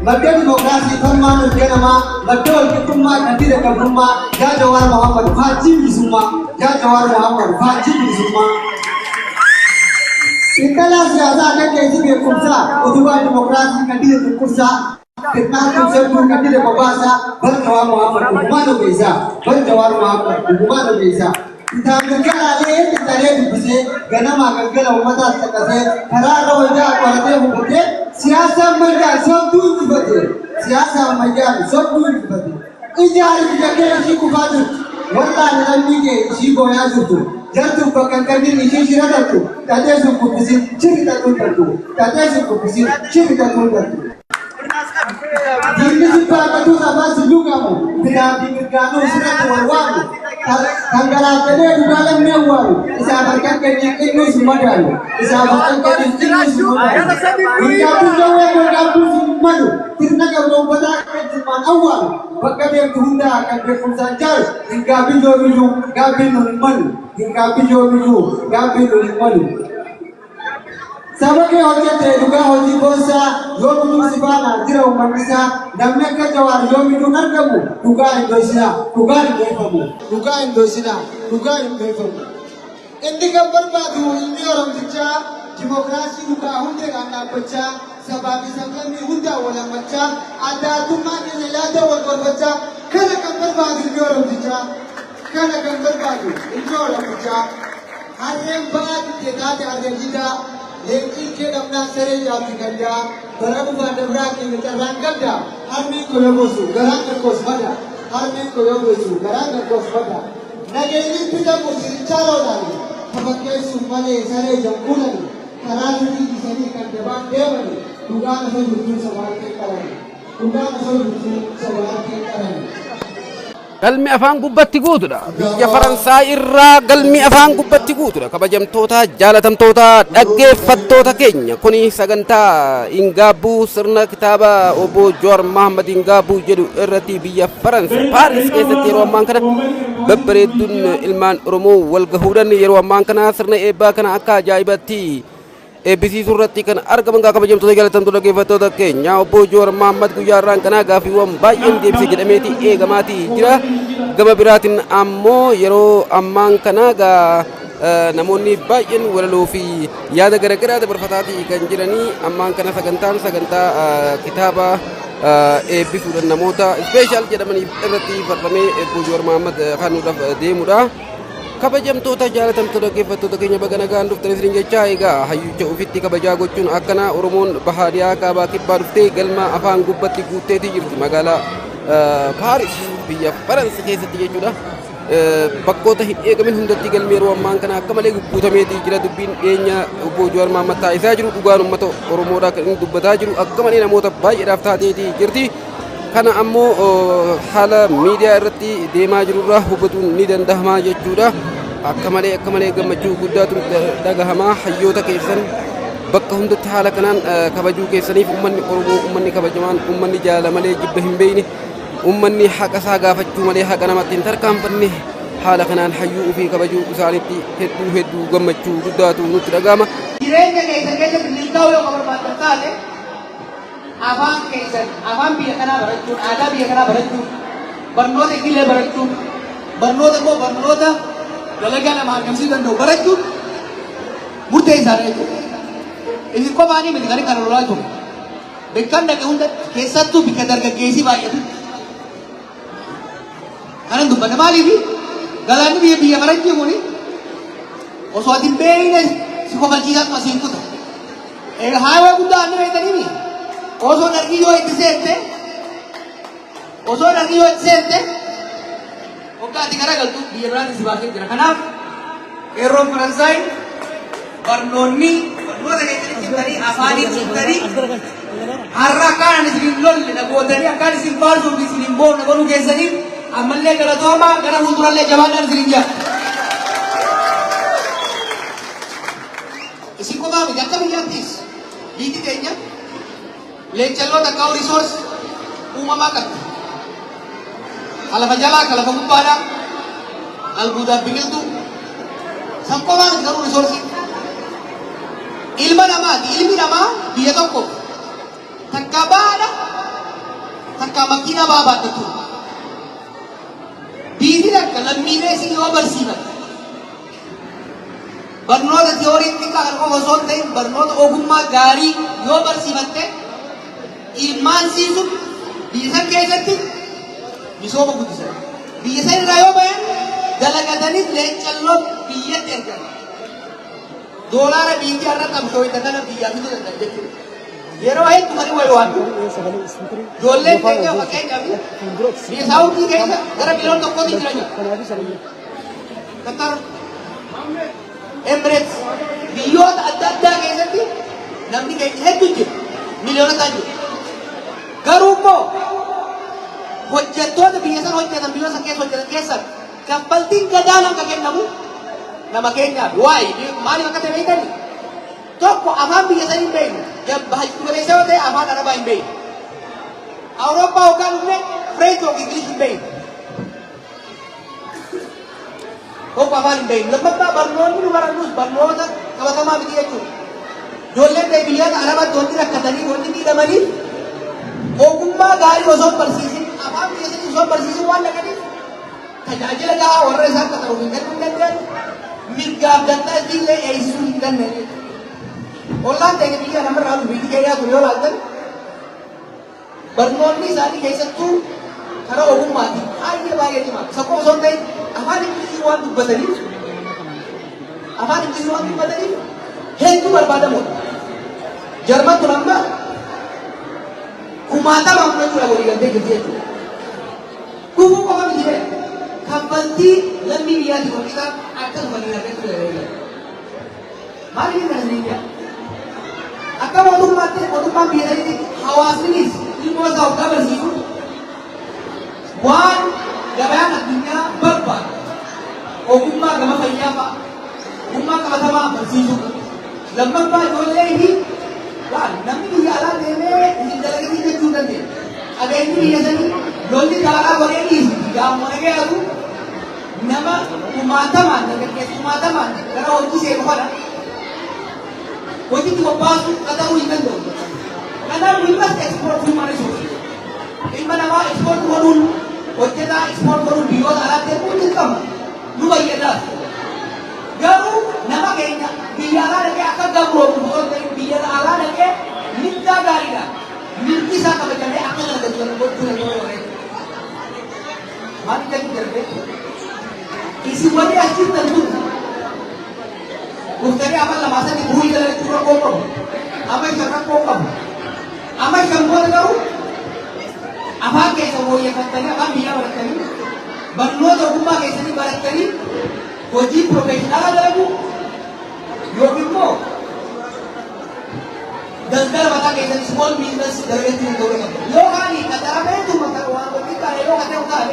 Madda demokrasi farma mirganama madda walqixxummaa kadira qabrummaa yaa Jawaar Mohammad faajii bilisummaa yaa Jawaar Mohammad faajii bilisummaa. Intala siyaasaa akka keessa beekumsaa utubaa demokraasii kadira tukursaa fitnaa tumsee kadira babaasaa bar Jawaar Mohammad dhugumaan ogeessaa bar Jawaar Mohammad dhugumaan ogeessaa. Kitaabichaalee bitaalee dubbisee ganama galgala uummataas taqqasee karaarra wajjaa qoratee hubatee siyaasa ammayyaa sobduu injifatee siyaasa ammayyaa sobduu injifatee ijaari bitatee ishii kufaa jirtu wallaan lammii kee ishii booyaa jirtu jartuuf bakka kanneen ishii shira dartu taatee sun kubbisin shirri xaxuun dartu taatee sun kubbisin shirri xaxuun dartu. Diinni sibbaabatuu sabaa si lugamu biraafii mirgaanuu sirratti wal waamu. Tanggalaalee dhugaa lammii awwaalu isaa barkan kennee xinnoo si madaalu isaa barkan kennee xinnoo si madaalu hingaabbiin jawwee golgaabbiin si madu sirna gabroonfataa kan jirmaan awwaalu bakka beektu hundaa kan beekumsaan jaalu hingaabbiin joobiyyuu gaabbiin nun hin malu hingaabbiin joobiyyuu gaabbiin nun hin malu. Sababni hojjete dhugaa hojii boonsaa yoo bituu si baana jira uummannisaa namni akka Jawaar yoo bituun argamu dhugaa hin dho'isinaa dhugaa hin beekamu dhugaa hin dho'isinaa dhugaa hin beekamu. Inni kan barbaadu inni Oromtichaa dimokiraasii dhugaa hundeedhaan dhaabbachaa sabaa fi sablammii hundaa wal hammachaa adda addummaa keenya yaada wal gorfachaa kana kan barbaadu inni Oromtichaa kana kan barbaadu inni Oromtichaa harreen ba'aa diddee taate harreen didaa. Leenci jedhamnaan saree jaabti gaddaa bara dhufaa dabraa keenya carraan gaddaa harmeen ko yoo gosu garaan gargoos bada harmeen ko yoo gosu garaan gargoos bada nageenyi bitamu sirichaa loolaani tafakkeessuun malee saree jambuulani karaa nuti isanii kan dabaan deemani dhugaan osoo jirtuu sabaarkee qarani dhugaan osoo jirtuu sabaarkee qarani. Galmi afaan gubbatti guutudha. Biyya Faransaay irraa galmi afaan gubbatti guutudha. Kabajamtoota jaalatamtoota dhaggeeffattoota keenya kuni sagantaa Ingaabbuu sirna kitaaba obbo Jawaar Mohammad Ingaabbuu jedhu irratti biyya Faransaay Paaris keessatti yeroo ammaan kana babbareedduun ilmaan Oromoo wal gahuudhaan yeroo ammaan kana sirna eebbaa kana akka ajaa'ibatti eebbisiisuu irratti kan argaman kabajamtoota jaalatamtoota dhaggeeffattoota keenya obbo Jawaar Mohammad guyyaa irraan kanaa gaaffiiwwan baay'een deebisee jedhameeti eegamaati jira. Gama biraatiin ammoo yeroo ammaan kana namoonni baay'een walaloo fi yaada garaagaraa dabarfataatii kan jiranii ammaan kana sagantaa kitaaba eebbisuudhaan namoota ispeeshaal jedhamanii irratti farramee obbo Jawaar Mohammad kanuudhaaf deemudha. Kabajamtoota jaalatamtoota dhaggeeffattoota keenya baga nagaan dhuftanii isiniin jechaa egaa hayyucha ofitti kabajaa gochuun akkana Oromoon bahaadiyaa kaabaa kibbaa dhuftee galma afaan gubbatti guutteetii jirti magaalaa Paaris biyya Faransaay keessatti jechuudha. Bakkoota hin eegamin hundatti galmi yeroo ammaan kana akka malee guutameetii jira. Dubbiin dhiyeenya obbo Jawaar Mohammad taasisaa jiru dhugaan uummata Oromoodhaa kan inni dubbataa jiru akka malee namoota baay'eedhaaf taateetii jirti. Kana ammoo haala miidiyaa irratti deemaa jirurraa hubatuun ni danda'ama jechuudha. Akka malee gammachuu guddaatu dhagahamaa hayyoota keessan bakka hundatti haala kanaan kabajuu keessaniif uummanni Oromoo uummanni kabajamaan uummanni jaalala malee jibba hin beekne uummanni haqa isaa gaafachuu malee haqa namatti hin tarkaanfanne haala kanaan hayyuu ofii kabajuu isaaniitti hedduu gammachuu guddaatu nutti dhagahama. Jireenya keessatti milkaa'uu yoo barbaadan taate afaan keessan afaan biyya kanaa barachuun aadaa biyya kanaa barachuun barnoota idilee barachuun barnoota immoo barnoota dalagaa nama argamsiisuu danda'u barachuun murteessaadha jechuudha. Isin qofaanii miti kan lolaa jiru. Bakkaan dhaqee hunda keessattuu bikka dargaggeessii baay'atu. Kanan dubbata maaliifi galaanni biyya barachuu kuni osoo ati hin beekne si kofalchiisaatu asiin kuta. Haawee guddaa inni beektanii osoo darbii yoo itti seente waggaa ati garagaltu biyya biraan si baasee jira. Kanaaf yeroo Faransaay barnoota keessatti cimtanii afaanii cimtanii har'a akkaan isin hin lolle dhagootanii akkaan isin faarsuu fi isin hin boonne godhuu keessaniif ammallee galatoomaa gara fuuldurallee jabaadhaan isin hin jira. Isin kophaa miti akka biyyaattis biyyi keenya leencalloota akka riisoorsi uumamaa qabdi. Lafa jalaa ka lafa gubbaadhaa albuudaaf biqiltuu san kophaa miti garuu riisoorsii. Ilma namaati ilmi namaa biyya tokko takka baadha takka makina baabaatatu. Biitii takka lammiilee isin yoo barsiifate. Barnoota tiyoorii xiqqaa kan qofa osoo hin ta'in barnoota ogummaa gaarii yoo barsiifatte ilmaan siisuun biyya san keessatti misooma guddisan. Biyya san irraa yoo bayan dalagatanii leencalloo biyyatti ergan. Doolaara biyyattii har'a qabshooyita kana biyyaa fituu danda'a jechuudha. Yeroo hedduu kan wayii waan ijoolleen keenya fakkeenyaaf biyya saawutii keessa gara miliyoona tokkootti jira jiru. Qatar, Emirates, biyyoota adda addaa keessatti namni keenya hedduu jiru. Miliyoonotaan jiru. Garuu immoo hojjettoota biyya sana hojjetan biyyoota sana keessa hojjetan keessaa kaffaltiin gadaanaan kan kennamu nama keenyaaf waa'ee maaliif akka ta'e beekani tokko afaan biyya sanii hin beeknu hajjitu galeessa yoo ta'e afaan arabaa hin beeknu awurooppaa yookaan dhufne fireechi yookiin ingilish hin beeknu tokko afaan hin beeknu lammaffaa barnoonni nu barannus barnoota qabatamaa miti jechuudha ijoolleen ta'e biyyoota arabaatti wanti rakkatanii wanti miidhamanii ogummaa gaarii osoo barsiisin afaan biyya sanii osoo barsiisin waan dhaqaniif tajaajila gahaa warra isaan qaxaruuf hin kennuu hin dandeenye mirgaaf dantaa illee eegsisuu hin dandeenye. Ollaan ta'e biyya namarraa biyyi keenya kun yoo laaltan barnoonni isaanii keessattuu karaa ogummaatiin baay'ee cimaa. Isa qofa osoo hin ta'in afaan Ingilizii waan dubbataniif hedduu barbaadamoodha. Jarman kun amma kumaatama fudhachuudha walii galtee jirti jechuudha. Gufuu qofa miti ta'e kaffaltii lammii biyyaatiif hojjetan akkasuma walii galtee ture. Maaliif hin dandeenye? Akka mootummaan biyya saniitti hawaasnis ilmoo isaa of barsiisu waan gabaan addunyaa barbaadu ogummaa gama fayyaa fa'a ogummaa qabatamaa barsiisu lammaffaa ijoollee fi waan namni biyya alaa deemee hin dalagatiin jechuu dandeenya. Qabeenyi biyya sanii lolli daaraa godhee dhiisu gaammoo nagee adu nama kumaatamaan dargaggeessu kumaatamaan gara hojii seenu kana hojiitti bobbaasu qaxaruu hin danda'u. Kanaaf we must export human resources. Ilma namaa export godhuun hojjetaa export godhuun biyyoota alaatti erguun dirqama nu fayyadaaf. Garuu nama keenya biyya alaa dhaqee akka gabroomu osoo ta'in biyya alaa dhaqee mindaa gaariidhaan mirgi isaa kabajamee akka dalagatu gochuu danda'u. Maal jedhu darbee isin warri as jirtan kun Guftari amal lama sani bui dalam itu berkomprom. Apa yang jangan komprom? Apa yang jangan buat kau? Apa yang semua yang katanya apa dia berkali? Bangun rumah kayak sini berkali. Wajib profesional ada bu. Yogimu. Dan dalam mata kayak sini small business dari itu orang. Yo kali kata apa itu mata orang kita yo kata orang.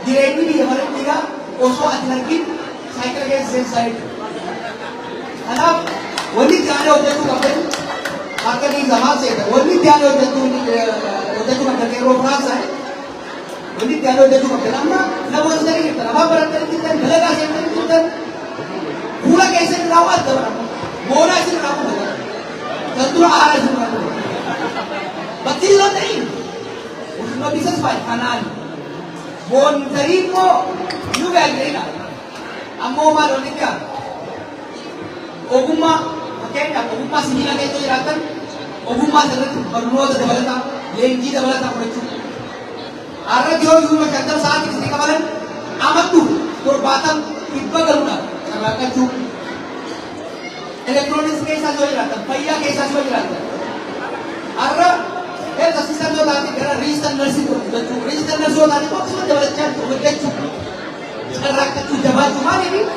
Dia ini dia orang tiga. Oso lagi saya kerja selesai. Anak, wanita yang ada tu kapan? Akan ini zaman saya. Wanita yang ada tu kapan? Kerja frasa. Wanita yang ada tu kapan? Nama sendiri kita. Apa berarti kita? Belajar sendiri kita. Pula kaisa rawat tu. Bona sih rawat tu. Tentu arah sih rawat. Betul lah ni. Usma bisa sesuai kanan. Bon terima. Juga gila. Ammo malu ni क्या? Ogummaa fakkeenyaaf ogummaa sibiila keessa jiraatan ogummaa sirriitti barnoota dabalataa leenjii dabalataa fudhachuu har'a yoo yuuma shantam sa'aatii isin qabalan amaddu torbaatam dhibba galuudhaan carraaqqachuu elektirooniksii keessaas yoo jiraatan fayyaa keessaas yoo jiraatan har'a keessa sisan yoo taate gara riistan narsii hojjechuu riistan narsii yoo taate boksuma dabalachaa hojjechuu carraaqqachuu jabaachuu maaliif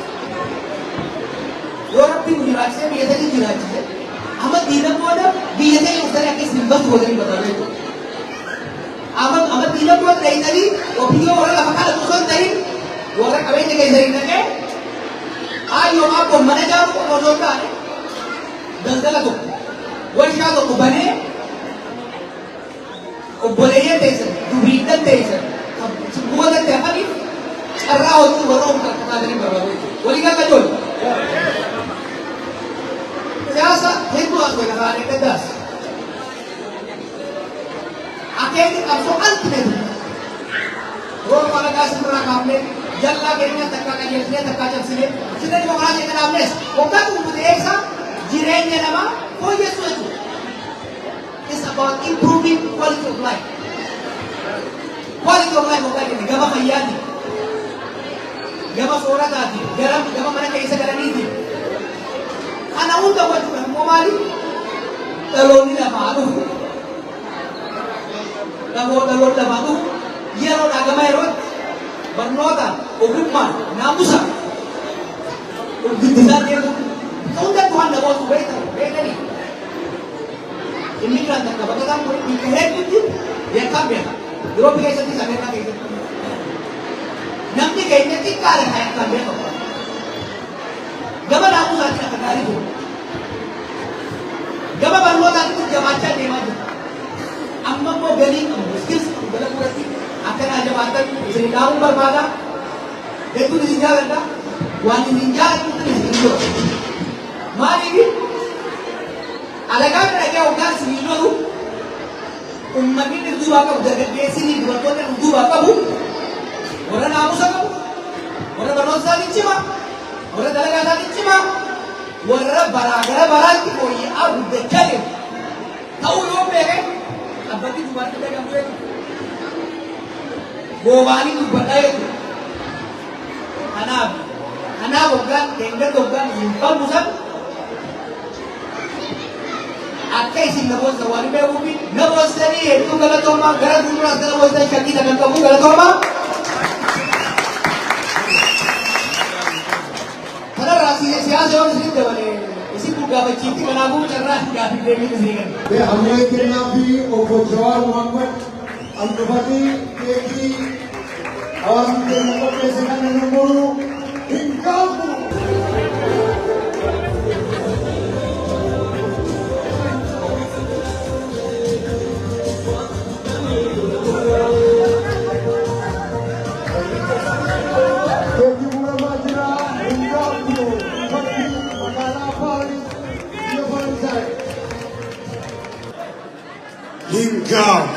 Orang pun jelasin biasa ni jelasin. Amat tidak ada biasa yang saya akan simpan boleh berada itu. Amat tidak buat dari tadi. Opini orang apa kalau tuan tadi orang kawin dengan dari mana? Ayo apa mana jauh kau jodoh ni? Dan dalam tu, wajah tu kau bane, kau boleh ya desa, tu berikan desa. Semua dah tiap hari. Arau tu baru kita dari berada itu. Boleh kata jol. Siasa itu harus berkata das. akeekni qabsoo ultimate roon malaqaa sirraa kaafne jallaa keenya takka qajeelchinee takka cabsine sirna dimokiraasii kanaafnes waggaa dhuunfute eegsa jireenya namaa fooyyessuu jechuudha. It's about improving quality of life. Quality of life waggaa kenna gama fayyaati, gama soorataati, gama mana keessa galaniiti. Kana hunda gochuudha immoo maali? Dhaloonni lafaa dhufu. Dhaloonni lafaa dhufu yeroodhaa gama yerootti barnoota, ogummaa, naamusa guddisaan deemu hundatti waan namoota beekanii immigrant akka baqataan kun biyya hedduutti beekan beeka. Yeroo keessatti sagantaa keessatti namni keenya xiqqaadha kan yakkaan beekamu. Gama naamusaatti akka gaarii jiru. Gama barnootaatti jabaachaa deemaa jiru. Amma immoo galii qabu, skills qabu gala fuudhatti akkanaa jabaatan isin dhaabuu barbaada. Hedduun isin jaalladha. Waan isin jaalladhuutti isin jiru. Maaliif? Alagaan dhagee hoggaan isin lolu uummanni dhirduubaa qabu, dargaggeessinii dubartoonni dhirduubaa qabu, warra naamusa qabu, warra barnoota isaanii cima, warra dalagaa isaanii cima, warra gara baraatti fooyya'aa guddachaa deemu. Ta'uu yoo beeke abbatti dubartii dhagamu jechuudha. Goobaanii dubbadhaa jechuudha. Kanaaf hoggaan deeggarri hoggaan hin qabnu san akka isin namoota waan beekuufi namootni hedduu galatoomaa gara fuulduraas gara namoota shakkii kan qabu galatoomaa. Kanarraa siyaasa yoo isin dabalee isin kun gaafachiifti kanaafuu carraa gaafii deebiin isin eegalu. Ammayya kennaa fi obbo Jawaar Muhammad Al-Dhufatii keekii hawaasni keenya qopheesse kan namoonni hin qabu. Hingam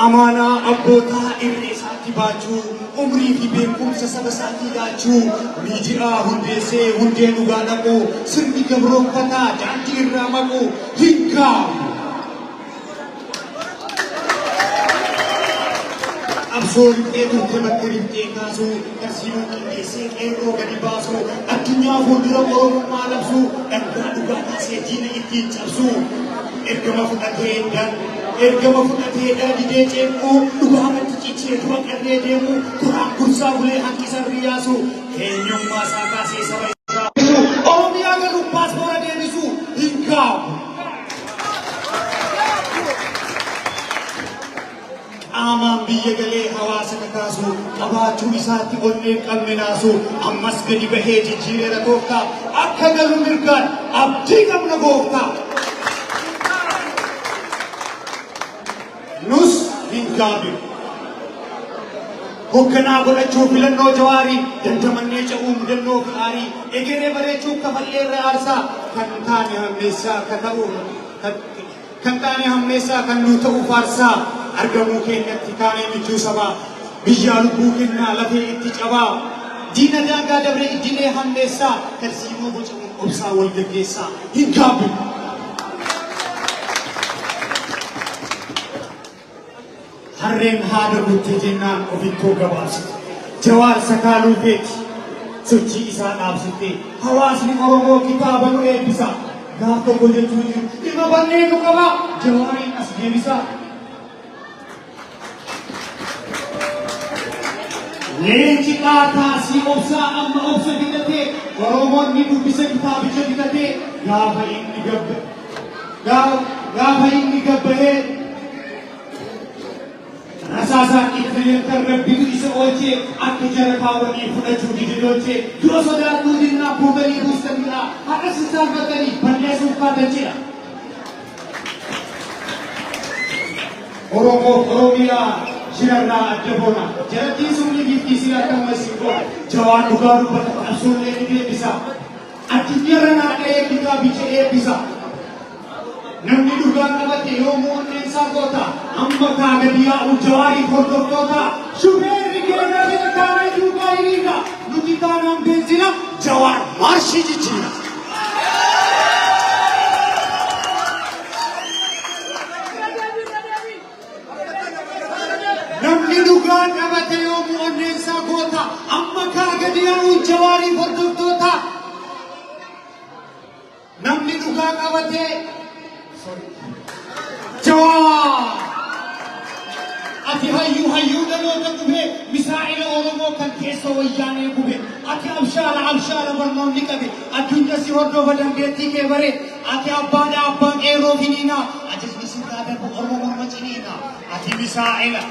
amanaa abbootaa irree isaatti baachuu umrii fi beekumsa saba isaatii laachuu miidiyaa hundeessee hundee dhugaa dhaquu sirni gabroonfataa daandii irraa maquu hingam absoon turte bakka riftee kaasuu tarsiimuu qindeessee qeerroo gadi baasuu addunyaa fuuldura oromummaa labsuu dhangaa dhugaa taasee diina ittiin cabsuu ergama fudhatee didee ceekuu dhugaa amatti cichee dura qarree deemuu kuraan kursaa bulee hanqisa riyaasuu eenyummaa isaa kaasee saba isaa oromiyaa galuun paaspoora deebisuu hin gaabu. Amaan biyya galee hawaasa kakaasuu qabaachuu isaatti onneen qabne naasuu ammas gadi bahee jijjiirera gooftaa akka galu mirgaan abdii qabna gooftaa. Nus hin gaabiru. Hogganaa godhachuu filannoo Jawaarii dandamannee ce'uu mudannoo gaarii egeree bareechuu kafallee irra aarsaa kan taane hammeessaa kan nu ta'u faarsaa argamuu keenyatti taanee michuu sabaa biyyaa lubbuu kennaa lafee itti cabaa diina daangaa dabree iddinee hammeessaa tarsiimoo bocamuun obsaa wal gaggeessaa hin gaabiru. Harreen haada guuttee jennaan ofittoo gabaabsite. Jawaar sakaaluu feeti. Sochii isaa dhaabsiftee hawaasni Oromoo kitaaba nu eebbisa. Gaaf tokko jechuu jiru dhimma bannee nu qaba. Jawaariin as deebisa. Leenci qaataasii obsaa amma obsa bitatee Oromoonni dubbisa kitaabicha bitatee gaafa inni gabbahee Rasasaan itti rabbitu isa oolchee akka jara kaawwanii fudhachuu didiloochee dura sodaattuu dinnaa buufanii buustanidha har'a sisaalfatanii balleessuuf kaatachidha. Oromiyaa shirarraa adda boona jalattiin sumni giiftii si akkasumas si goona Jawaan dhugaa dubbata qabsoollee ni deebisa addunyaarra naanna'ee kitaabicha eebbisa. Namni dhugaa qabate yoomuu onneen isaa goota amma amma kaagadiyaa ujawaarii hordoftoota shubeerri keenya beekamaa duukaa hiriira nuti taanaan beenzina jawaar maarshii jijjiira. namni dhugaa qabate yoomuu onneensaa goota amma kaagadiyaa ujawaarii hordoftoota namni dhugaa qabate jawaar ati hayyuu dhaloota gube misaa'ila oromoo kan keessa wayyaanee gube ati abshaala barnoonni qabe addunyaa si hordofa dandeettii kee bare ati abbaan qeerroo finiinaa atis misintaa darbu oromoo morma ciniinaa ati misaa'ila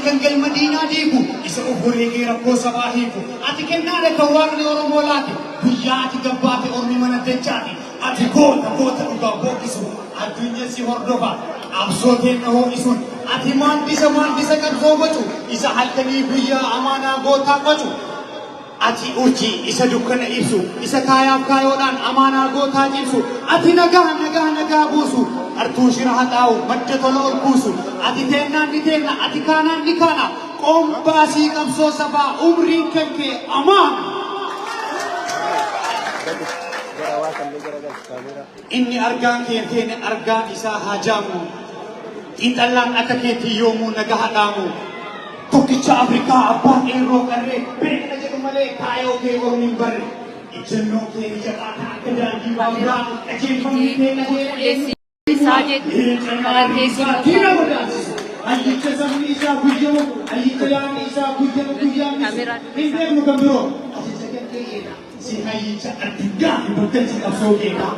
kan galma diinaa diigu isa obboree kee rakkoo sabaa hiiku ati kennaadha kan waaqni oromoo laate guyyaa ati gabbaate ormi mana dachaati ati goota dhugaa bookisu addunyaa si hordofa absooteen na ho'isuun ati maandisa qabsoo gochu isa halkanii guyyaa amaanaa gootaa gochu ati urjii isa dukkana ibsu isa kaayoodhaan amaanaa gootaa cibsu ati nagaa buusu artuu shira haxaa'u madda tola ol buusu ati teennaan ni teenna ati kaanaan ni kaana qombaasii qabsoo sabaa umriin kan kee amaana. inni argaan kee teene argaan isaa hajaamu xiinxallaan akka keetii yoomuu naga hadhaamu tokkicha Afrikaa abbaa qeerroo qarree beekna jedhu malee kaayoo kee oromiin barre ijjannoo kee jabaata akka daandii baaburaa qajeelfamni kee nagee ayyicha sabni isaa guyyamu ayyicha yaadni isaa guyyamu hin beeknu kan biroo ati sagantee'eedha si ayyicha addunyaa hin bakka si qabsoo keekaa